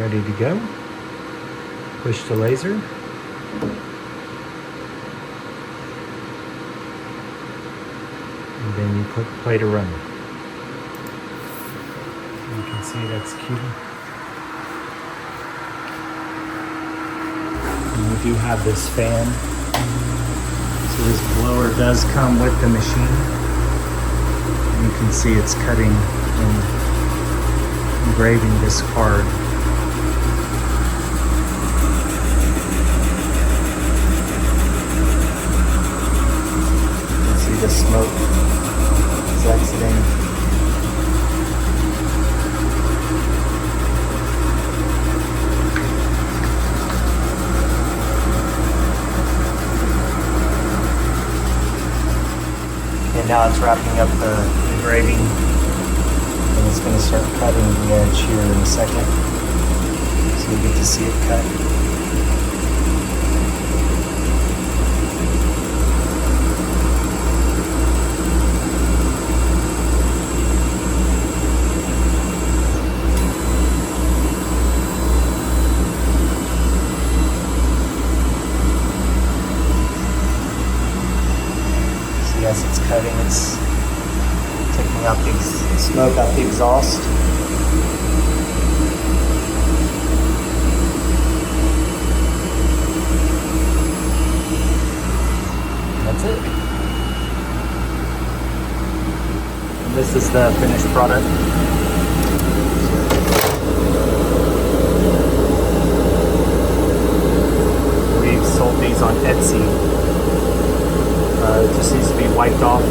ready to go. Push the laser. And then you click play to run. You can see it executing. And we do have this fan. So this blower does come with the machine. And you can see it's cutting and engraving this card. You can see the smoke is exiting. And now it's wrapping up the engraving, and it's going to start cutting the edge here in a second, so you get to see it cut. As it's cutting, it's taking out the smoke out the exhaust. That's it. And this is the finished product. We've sold these on Etsy. It just needs to be wiped off